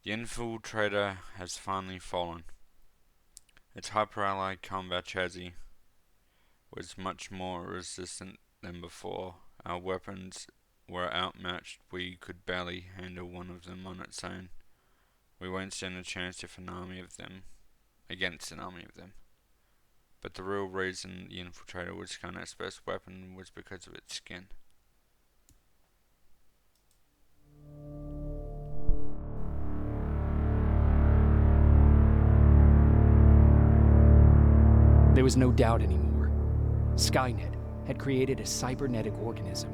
The infiltrator has finally fallen. Its hyper-allied combat chassis was much more resistant than before. Our weapons were outmatched. We could barely handle one of them on its own. We won't stand a chance if an army of them against an army of them. But the real reason the infiltrator was Skynet's best weapon was because of its skin. There was no doubt anymore. Skynet had created a cybernetic organism.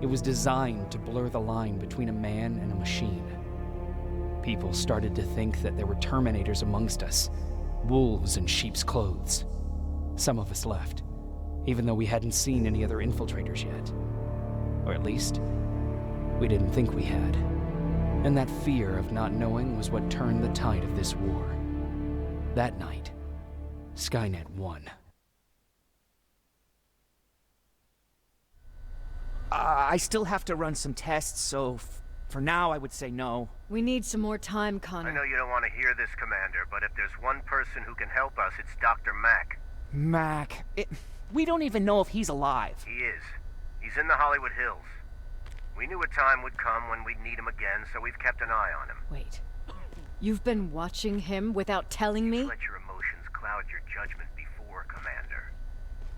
It was designed to blur the line between a man and a machine. People started to think that there were Terminators amongst us, wolves in sheep's clothes. Some of us left, even though we hadn't seen any other infiltrators yet. Or at least, we didn't think we had. And that fear of not knowing was what turned the tide of this war. That night, Skynet won. I still have to run some tests, so for now I would say no. We need some more time, I Connor. know you don't want to hear this, Commander, but if there's one person who can help us, it's Dr. Mack. Mac, we don't even know if he's alive. He is. He's in the Hollywood Hills. We knew a time would come when we'd need him again, so we've kept an eye on him. Wait. You've been watching him without telling me? Let your emotions cloud your judgment before, Commander.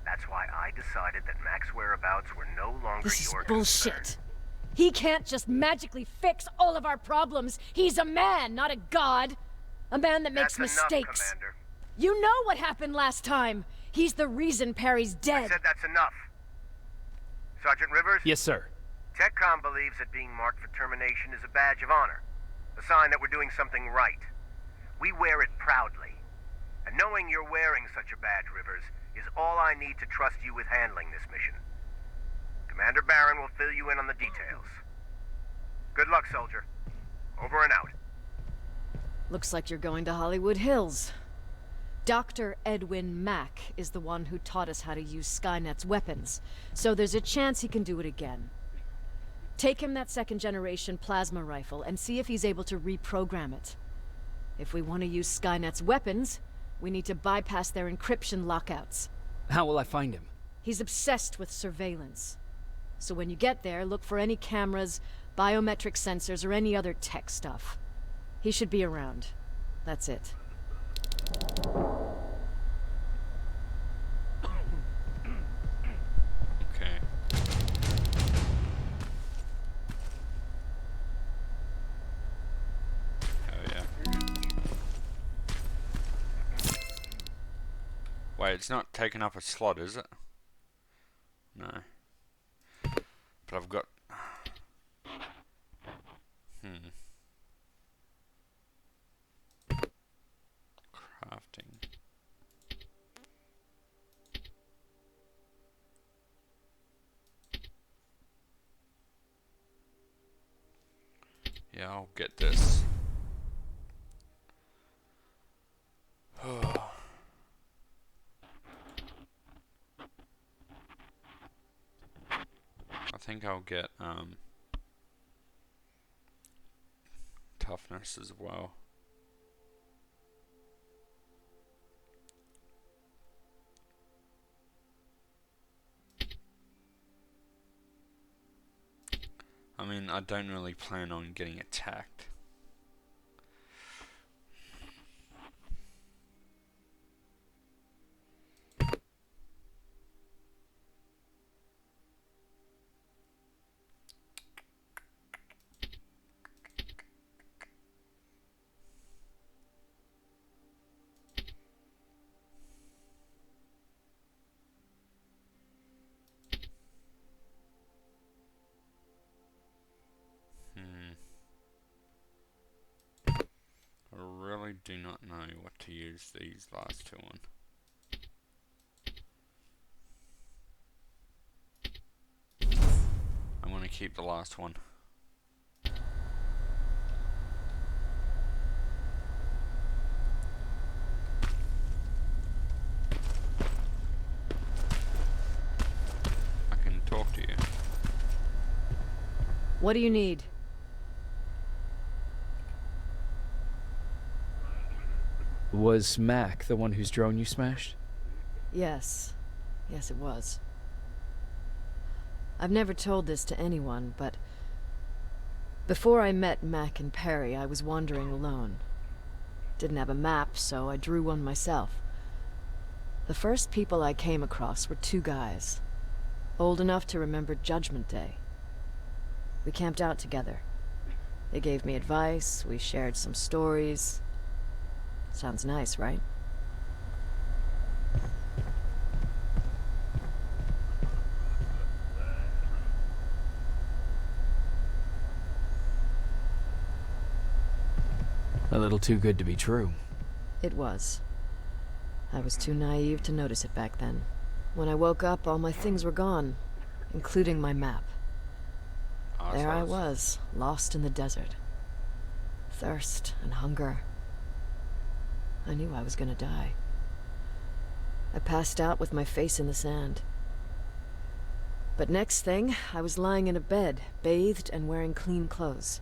That's why I decided that Mack's whereabouts were no longer This is your bullshit. concern. He can't just magically fix all of our problems. He's a man, not a god. A man that makes That's mistakes. enough, Commander. You know what happened last time. He's the reason Perry's I dead. said that's enough. Sergeant Rivers? Yes, sir. TechCom believes that being marked for termination is a badge of honor. A sign that we're doing something right. We wear it proudly. And knowing you're wearing such a badge, Rivers, is all I need to trust you with handling this mission. Commander Barron will fill you in on the details. Good luck, soldier. Over and out. Looks like you're going to Hollywood Hills. Dr. Edwin Mack is the one who taught us how to use Skynet's weapons, so there's a chance he can do it again. Take him that second-generation plasma rifle and see if he's able to reprogram it. If we want to use Skynet's weapons, we need to bypass their encryption lockouts. How will I find him? He's obsessed with surveillance. So when you get there, look for any cameras, biometric sensors, or any other tech stuff. He should be around. That's it. Okay. Oh yeah. Wait, it's not taking up a slot, is it? No. But I've got... Crafting. Yeah, I'll get this. I think I'll get toughness as well. I mean, I don't really plan on getting attacked. I really do not know what to use these last two on. I'm going to keep the last one. I can talk to you. What do you need? Was Mac the one whose drone you smashed? Yes. Yes, it was. I've never told this to anyone, but before I met Mac and Perry, I was wandering alone. Didn't have a map, so I drew one myself. The first people I came across were two guys, old enough to remember Judgment Day. We camped out together. They gave me advice, we shared some stories. Sounds nice, right? A little too good to be true. It was. I was too naive to notice it back then. When I woke up, all my things were gone, including my map. There I was, lost in the desert. Thirst and hunger. I knew I was gonna die. I passed out with my face in the sand. But next thing, I was lying in a bed, bathed and wearing clean clothes.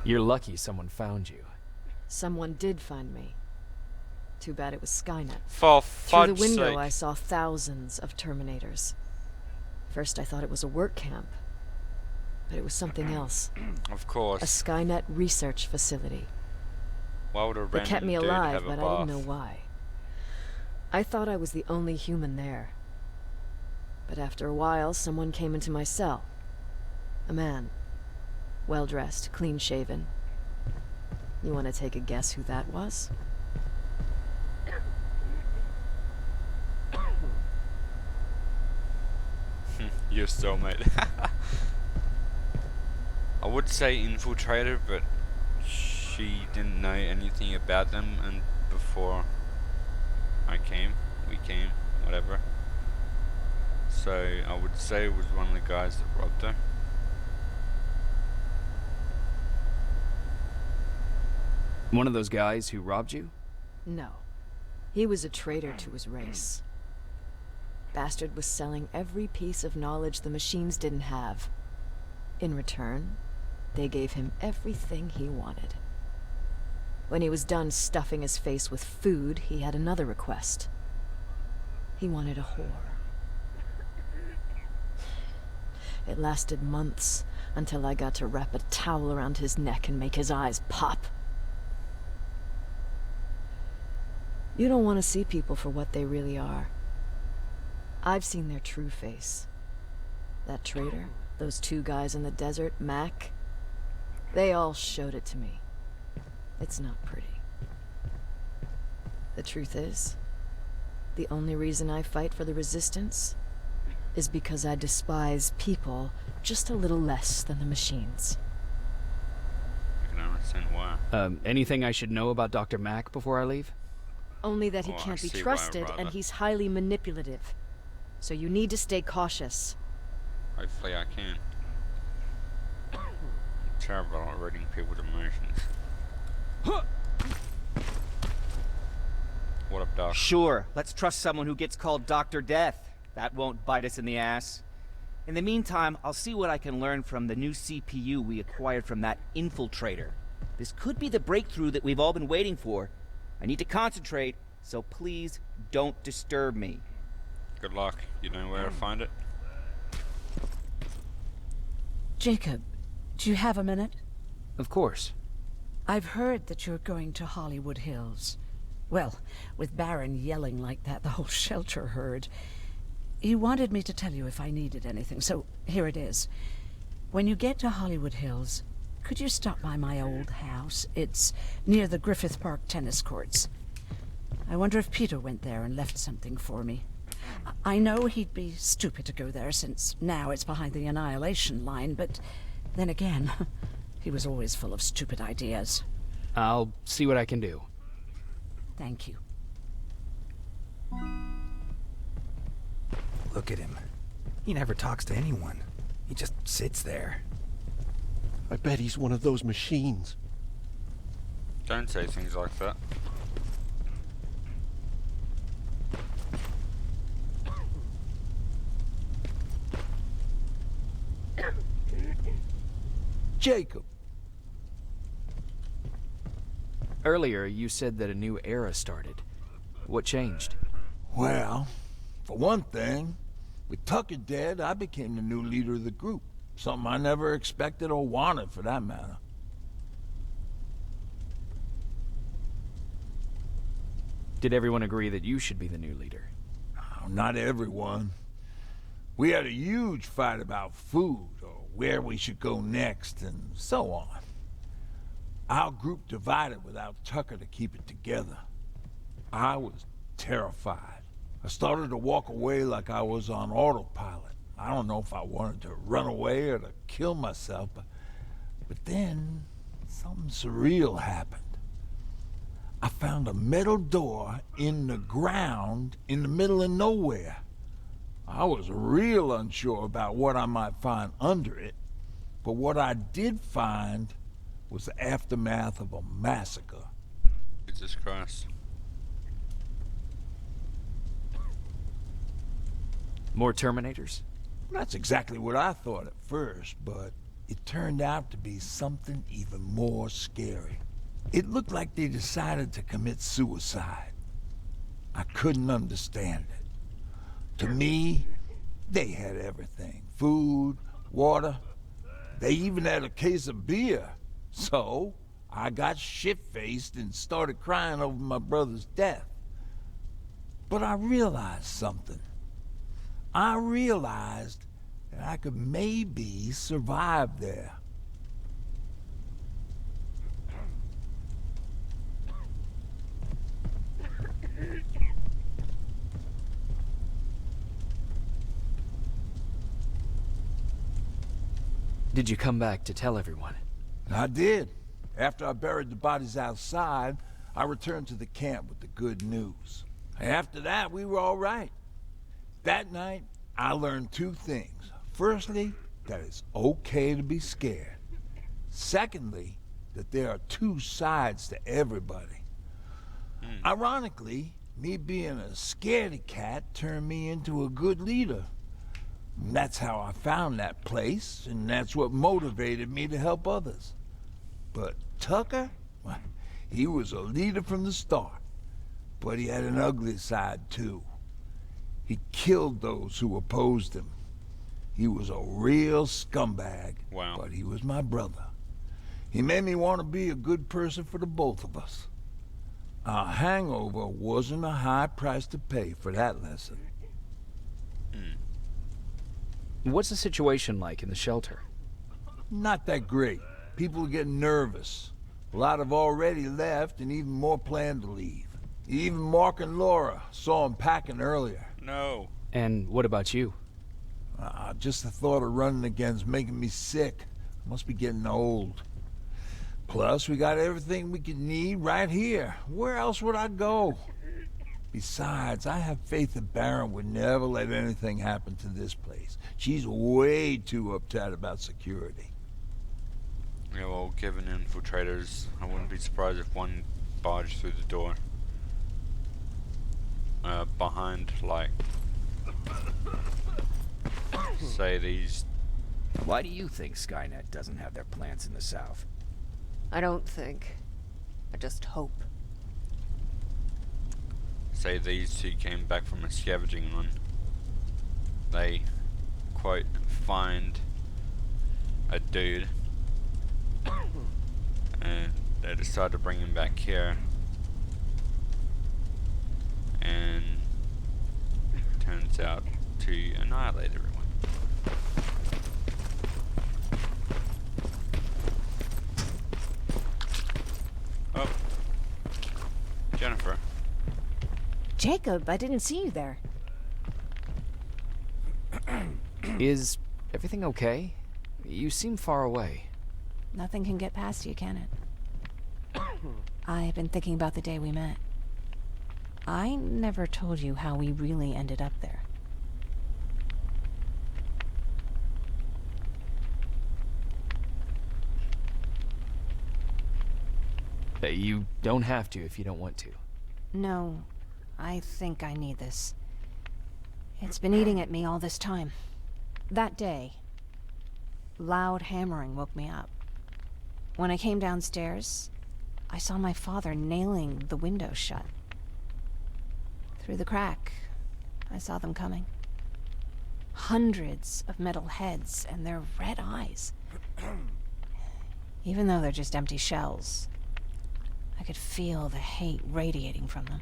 You're lucky someone found you. Someone did find me. Too bad it was Skynet. For Through the fudge's window, sake. I saw thousands of Terminators. First, I thought it was a work camp. But it was something else. Of A course. Skynet research facility. Why would a They random kept me dude alive, have a but bath? I didn't know why. I thought I was the only human there. But after a while, someone came into my cell. A man. Well-dressed, clean-shaven. You want to take a guess who that was? You're still, mate. I would say infiltrator, but she didn't know anything about them, and before we came, whatever. So I would say it was one of the guys that robbed her. One of those guys who robbed you? No. He was a traitor to his race. Bastard was selling every piece of knowledge the machines didn't have. In return, they gave him everything he wanted. When he was done stuffing his face with food, he had another request. He wanted a whore. It lasted months, until I got to wrap a towel around his neck and make his eyes pop. You don't want to see people for what they really are. I've seen their true face. That traitor, those two guys in the desert, Mac, they all showed it to me. It's not pretty. The truth is, the only reason I fight for the Resistance is because I despise people just a little less than the machines. I can understand why. Anything I should know about Dr. Mack before I leave? Only that he Oh, I can't be see why, trusted, rather. and he's highly manipulative. So you need to stay cautious. Hopefully I can. I'm terrible at reading people's emotions. What up, Doc? Sure, let's trust someone who gets called Dr. Death. That won't bite us in the ass. In the meantime, I'll see what I can learn from the new CPU we acquired from that infiltrator. This could be the breakthrough that we've all been waiting for. I need to concentrate, so please don't disturb me. Good luck. You know where to find it? Jacob, do you have a minute? Of course. I've heard that you're going to Hollywood Hills. Well, with Baron yelling like that, the whole shelter heard. He wanted me to tell you if I needed anything, so here it is. When you get to Hollywood Hills, could you stop by my old house? It's near the Griffith Park tennis courts. I wonder if Peter went there and left something for me. I know he'd be stupid to go there, since now it's behind the Annihilation Line, but then again, he was always full of stupid ideas. I'll see what I can do. Thank you. Look at him. He never talks to anyone. He just sits there. I bet he's one of those machines. Don't say things like that. Jacob. Earlier, you said that a new era started. What changed? Well, for one thing, with Tucker dead, I became the new leader of the group. Something I never expected or wanted, for that matter. Did everyone agree that you should be the new leader? Oh, not everyone. We had a huge fight about food, or where we should go next, and so on. Our group divided without Tucker to keep it together. I was terrified. I started to walk away like I was on autopilot. I don't know if I wanted to run away or to kill myself, but then something surreal happened. I found a metal door in the ground in the middle of nowhere. I was real unsure about what I might find under it, but what I did find was the aftermath of a massacre. Jesus Christ. More Terminators? That's exactly what I thought at first, but it turned out to be something even more scary. It looked like they decided to commit suicide. I couldn't understand it. To me, they had everything. Food, water. They even had a case of beer. So, I got shit-faced and started crying over my brother's death. But I realized something. I realized that I could maybe survive there. Did you come back to tell everyone? I did. After I buried the bodies outside, I returned to the camp with the good news. After that, we were all right. That night, I learned two things. Firstly, that it's okay to be scared. Secondly, that there are two sides to everybody. Ironically, me being a scaredy cat turned me into a good leader. And that's how I found that place, and that's what motivated me to help others. But Tucker, well, he was a leader from the start. But he had an ugly side, too. He killed those who opposed him. He was a real scumbag, Wow. but he was my brother. He made me want to be a good person for the both of us. A hangover wasn't a high price to pay for that lesson. What's the situation like in the shelter? Not that great. People are getting nervous. A lot have already left, and even more plan to leave. Even Mark and Laura saw him packing earlier. No. And what about you? Just the thought of running again's making me sick. Must be getting old. Plus, we got everything we could need right here. Where else would I go? Besides, I have faith that Baron would never let anything happen to this place. She's way too uptight about security. Yeah, well, given infiltrators, I wouldn't be surprised if one barged through the door. Behind, like, say these... Why do you think Skynet doesn't have their plants in the South? I don't think. I just hope. Say these two came back from a scavenging run. They, quote, find a dude. And they decide to bring him back here. And turns out to annihilate everyone. Oh. Jennifer. Jacob, I didn't see you there. Is everything okay? You seem far away. Nothing can get past you, can it? I've been thinking about the day we met. I never told you how we really ended up there. You don't have to if you don't want to. No, I think I need this. It's been eating at me all this time. That day, loud hammering woke me up. When I came downstairs, I saw my father nailing the window shut. Through the crack, I saw them coming. Hundreds of metal heads and their red eyes. Even though they're just empty shells, I could feel the hate radiating from them.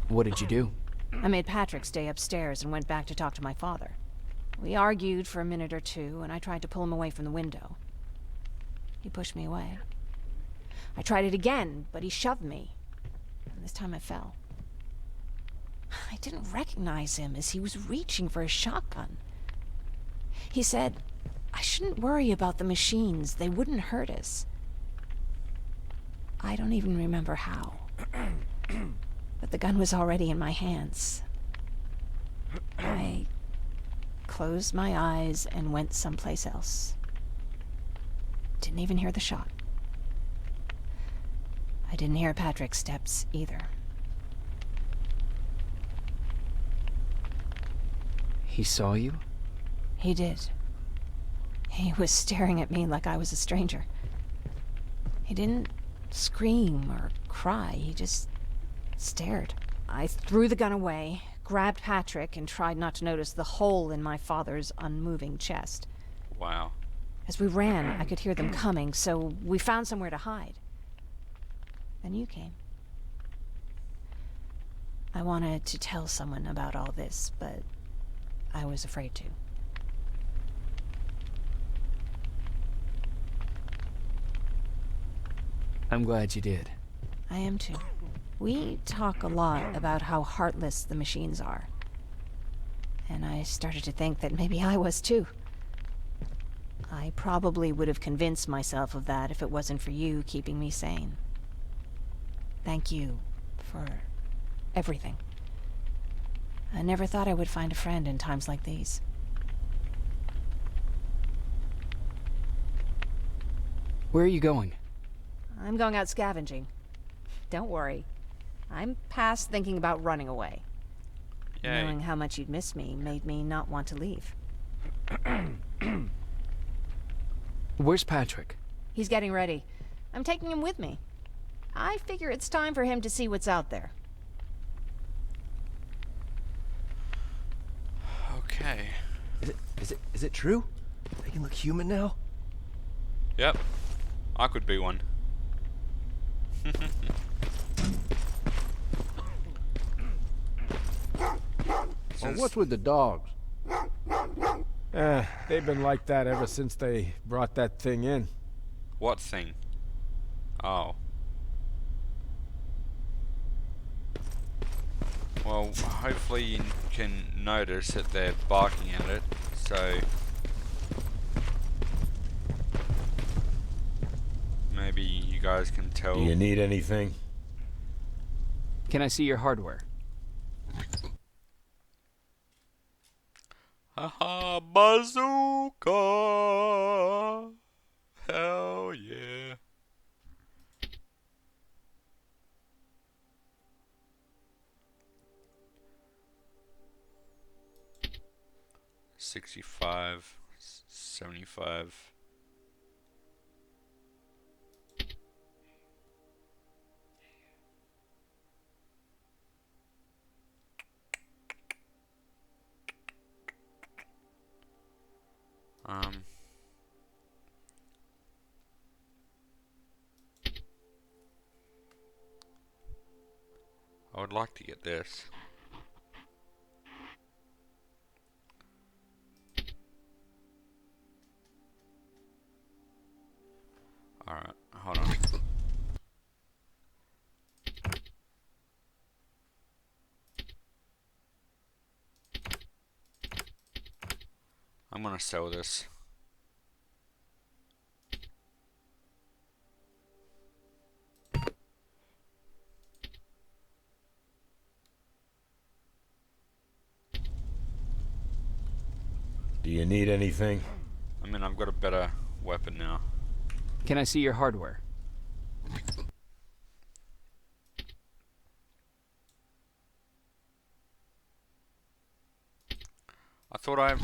What did you do? I made Patrick stay upstairs and went back to talk to my father. We argued for a minute or two, and I tried to pull him away from the window. He pushed me away. I tried it again, but he shoved me, and this time I fell. I didn't recognize him as he was reaching for a shotgun. He said, I shouldn't worry about the machines. They wouldn't hurt us. I don't even remember how. But the gun was already in my hands. I closed my eyes and went someplace else. Didn't even hear the shot. I didn't hear Patrick's steps either. He saw you? He did. He was staring at me like I was a stranger. He didn't scream or cry, he just stared. I threw the gun away, grabbed Patrick, and tried not to notice the hole in my father's unmoving chest. Wow. As we ran, I could hear them coming, so we found somewhere to hide. Then you came. I wanted to tell someone about all this, but I was afraid to. I'm glad you did. I am too. We talk a lot about how heartless the machines are. And I started to think that maybe I was too. I probably would have convinced myself of that if it wasn't for you keeping me sane. Thank you for everything. I never thought I would find a friend in times like these. Where are you going? I'm going out scavenging. Don't worry. I'm past thinking about running away. Yay. Knowing how much you'd miss me made me not want to leave. Where's Patrick? He's getting ready. I'm taking him with me. I figure it's time for him to see what's out there. Okay. Is it true? They can look human now? Yep. I could be one. Well, what's with the dogs? They've been like that ever since they brought that thing in. What thing? Oh. Well, hopefully you can notice that they're barking at it, so maybe you guys can tell. Do you need anything? Can I see your hardware? Haha, bazooka! Hell yeah. $65, $75. I would like to get this. Alright, hold on. I'm gonna sell this. Do you need anything? I mean, I've got a better weapon now. Can I see your hardware? I thought I...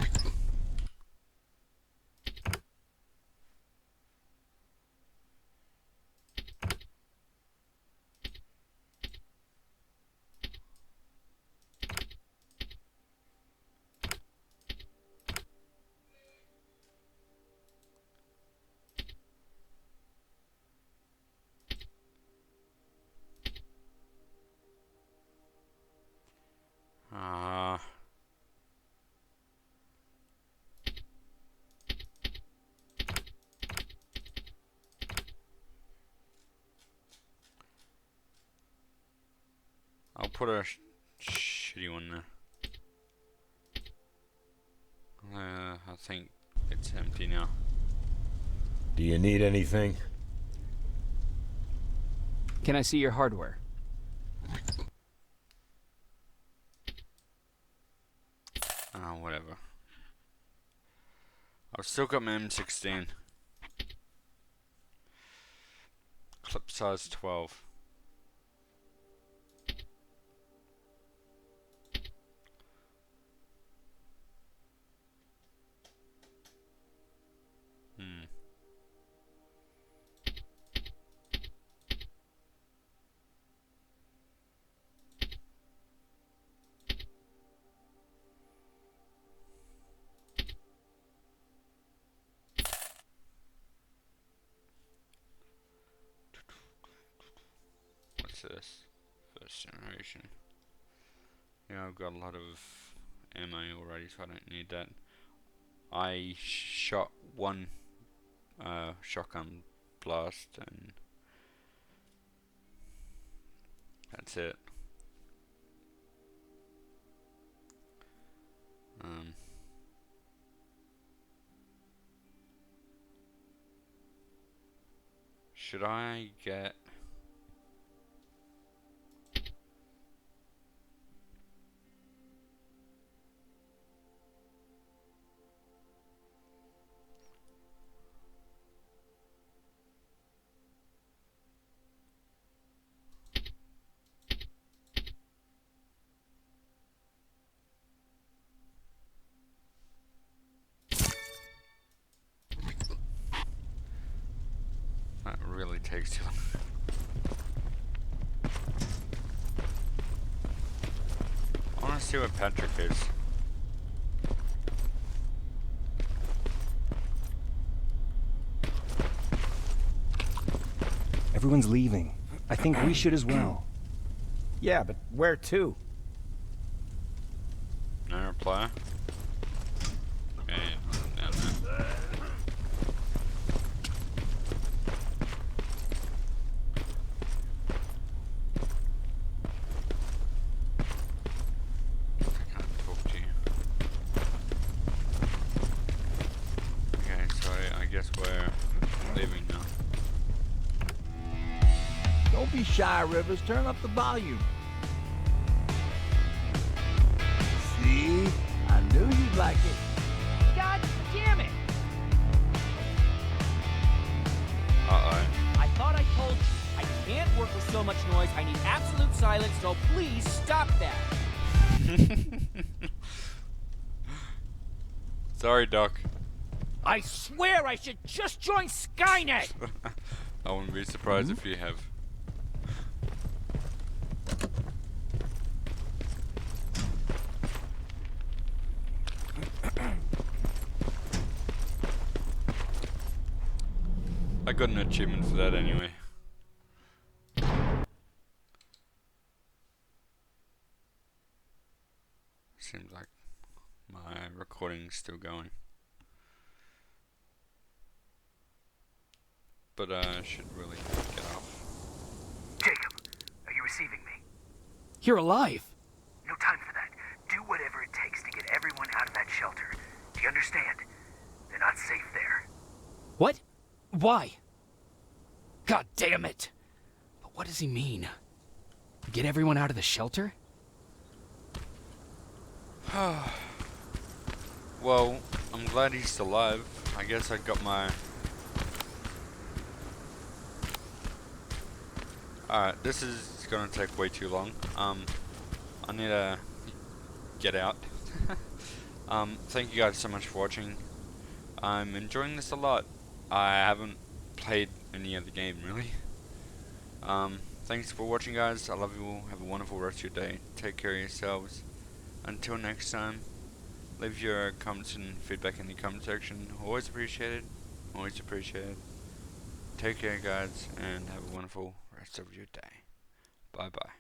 put a shitty one there. I think it's empty now. Do you need anything? Can I see your hardware? Whatever. I've still got my M16. Clip size 12. What's this? First generation. Yeah, I've got a lot of ammo already, so I don't need that. I shot one shotgun blast, and that's it. Should I get... That really takes too long. I want to see what Patrick is. Everyone's leaving. I think we should as well. Yeah, but where to? No reply. Okay, down there. I can't talk to you. Okay, so I guess we're leaving now. Don't be shy, Rivers. Turn up the volume. See? I knew you'd like it. God damn it! Uh-oh. I thought I told you, I can't work with so much noise. I need absolute silence, so please stop that. Sorry, Doc. I swear I should just join Skynet! I wouldn't be surprised if you have. I got an achievement for that anyway. Seems like my recording's still going. But I should really get off. Jacob, are you receiving me? You're alive! No time for that. Do whatever it takes to get everyone out of that shelter. Do you understand? They're not safe there. What? Why? God damn it! But what does he mean? Get everyone out of the shelter? Well, I'm glad he's still alive. I guess I got my... Alright, this is gonna take way too long. I need to get out. Thank you guys so much for watching. I'm enjoying this a lot. I haven't played any other game really. Thanks for watching, guys. I love you all. Have a wonderful rest of your day. Take care of yourselves. Until next time, leave your comments and feedback in the comment section. Always appreciated. Always appreciated. Take care, guys, and have a wonderful rest of your day. Bye bye.